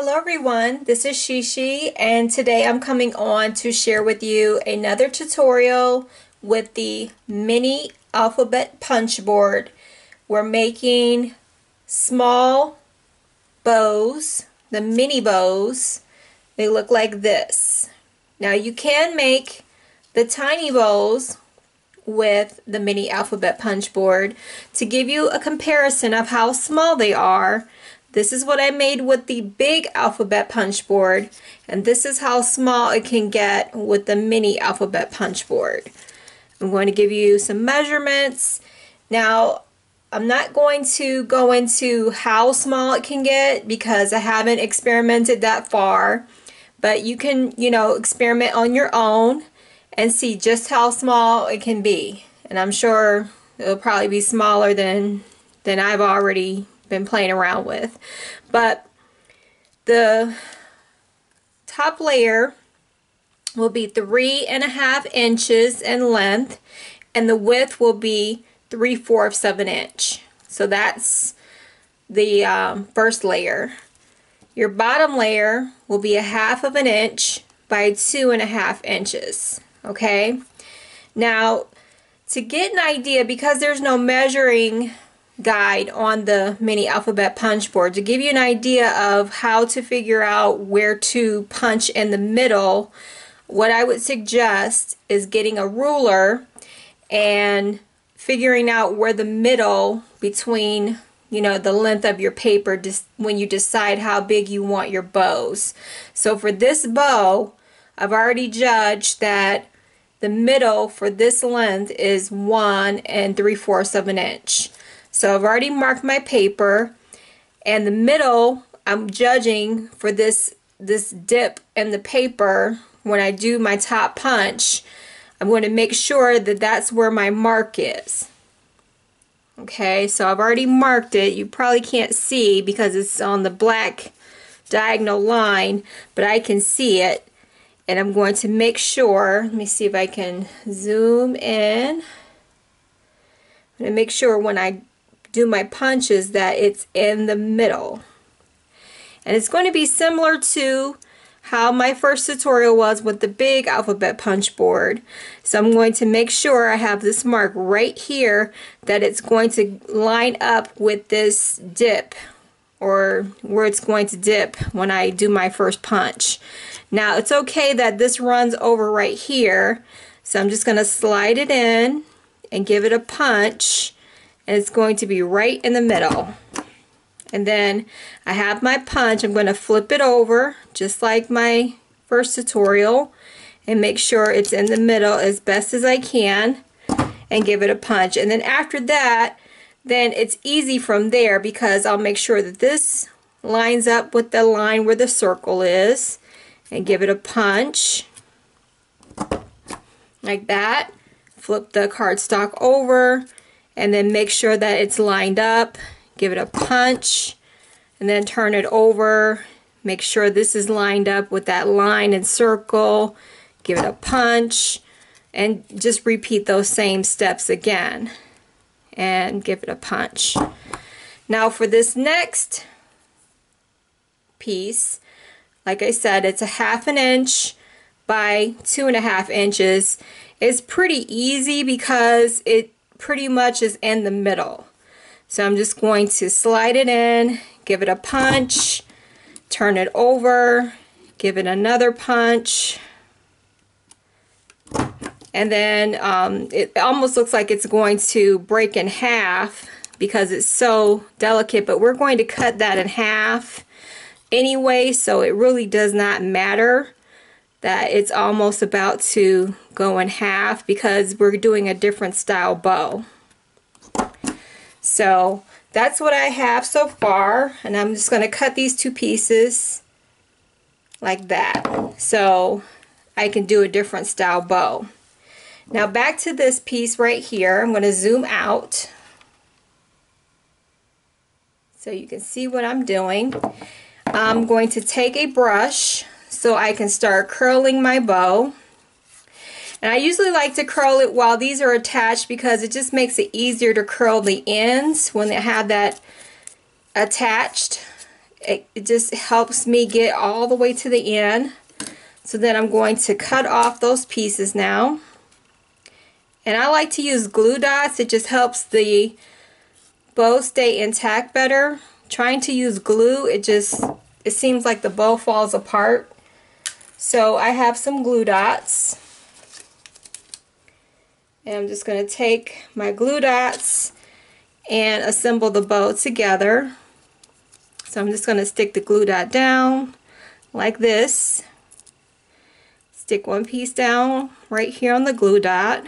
Hello everyone, this is Sheshe, and today I'm coming on to share with you another tutorial with the mini alphabet punch board. We're making small bows, the mini bows. They look like this. Now you can make the tiny bows with the mini alphabet punch board. To give you a comparison of how small they are, this is what I made with the big alphabet punch board, and this is how small it can get with the mini alphabet punch board. I'm going to give you some measurements. Now, I'm not going to go into how small it can get because I haven't experimented that far, but you can, experiment on your own and see just how small it can be. And I'm sure it'll probably be smaller than I've already been playing around with. But the top layer will be 3.5 inches in length, and the width will be 3/4 of an inch. So that's the first layer. Your bottom layer will be 1/2 of an inch by 2.5 inches. Okay, now to get an idea, because there's no measuring guide on the mini alphabet punch board, to give you an idea of how to figure out where to punch in the middle, what I would suggest is getting a ruler and figuring out where the middle between the length of your paper, just when you decide how big you want your bows. So for this bow, I've already judged that the middle for this length is 1 3/4 of an inch. So I've already marked my paper, and the middle I'm judging for this dip in the paper. When I do my top punch, I'm going to make sure that that's where my mark is. Okay, so I've already marked it. You probably can't see because it's on the black diagonal line, but I can see it. And I'm going to make sure, let me see if I can zoom in. I'm going to make sure when I do my punches that it's in the middle. And it's going to be similar to how my first tutorial was with the big alphabet punch board. So I'm going to make sure I have this mark right here, that it's going to line up with this dip, or where it's going to dip when I do my first punch. Now it's okay that this runs over right here, so I'm just going to slide it in and give it a punch, and it's going to be right in the middle. And then I have my punch. I'm going to flip it over just like my first tutorial and make sure it's in the middle as best as I can and give it a punch. And then after that, then it's easy from there, because I'll make sure that this lines up with the line where the circle is and give it a punch like that. Flip the cardstock over and then make sure that it's lined up. Give it a punch and then turn it over. Make sure this is lined up with that line and circle. Give it a punch and just repeat those same steps again and give it a punch. Now for this next piece, like I said, it's 1/2 inch by 2.5 inches. It's pretty easy because it pretty much is in the middle. So I'm just going to slide it in, give it a punch, turn it over, give it another punch, and then it almost looks like it's going to break in half because it's so delicate, but we're going to cut that in half anyway, so it really does not matter that it's almost about to go in half because we're doing a different style bow. So that's what I have so far, and I'm just going to cut these two pieces like that so I can do a different style bow. Now back to this piece right here. I'm going to zoom out so you can see what I'm doing. I'm going to take a brush so I can start curling my bow. And I usually like to curl it while these are attached because it just makes it easier to curl the ends when they have that attached. It just helps me get all the way to the end. So then I'm going to cut off those pieces now. And I like to use glue dots. It just helps the bow stay intact better. Trying to use glue, it seems like the bow falls apart. So I have some glue dots. And I'm just going to take my glue dots and assemble the bow together. So I'm just going to stick the glue dot down like this. Stick one piece down right here on the glue dot.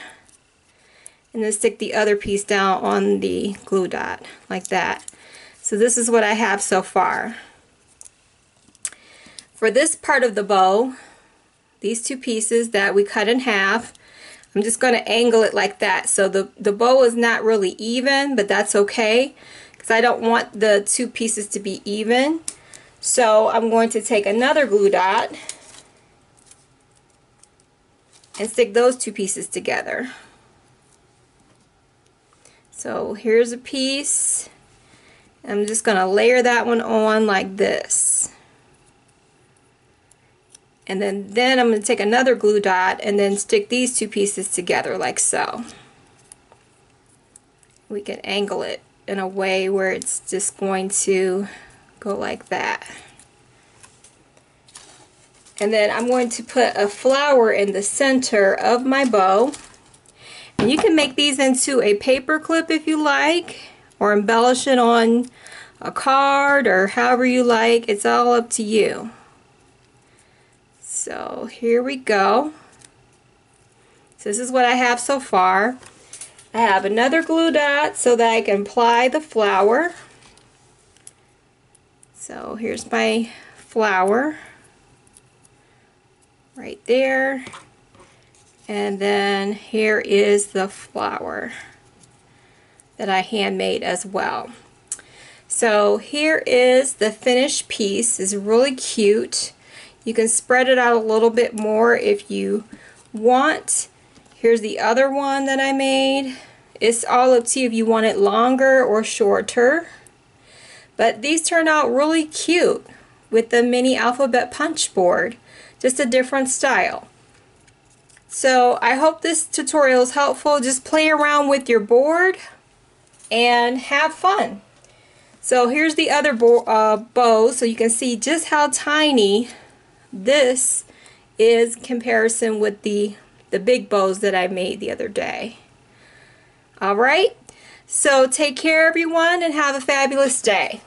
And then stick the other piece down on the glue dot like that. So this is what I have so far. For this part of the bow, these two pieces that we cut in half, I'm just going to angle it like that. So the bow is not really even, but that's okay because I don't want the two pieces to be even. So I'm going to take another glue dot and stick those two pieces together. So here's a piece. I'm just going to layer that one on like this. And then I'm going to take another glue dot and then stick these two pieces together like so. We can angle it in a way where it's just going to go like that. And then I'm going to put a flower in the center of my bow. And you can make these into a paper clip if you like, or embellish it on a card or however you like. It's all up to you. So here we go. So this is what I have so far. I have another glue dot so that I can apply the flower. So here's my flower right there. And then here is the flower that I handmade as well. So here is the finished piece. It's really cute. You can spread it out a little bit more if you want. Here's the other one that I made. It's all up to you if you want it longer or shorter. But these turn out really cute with the mini alphabet punch board. Just a different style. So I hope this tutorial is helpful. Just play around with your board and have fun. So here's the other bow, so you can see just how tiny this is in comparison with the big bows that I made the other day. Alright, so take care everyone and have a fabulous day.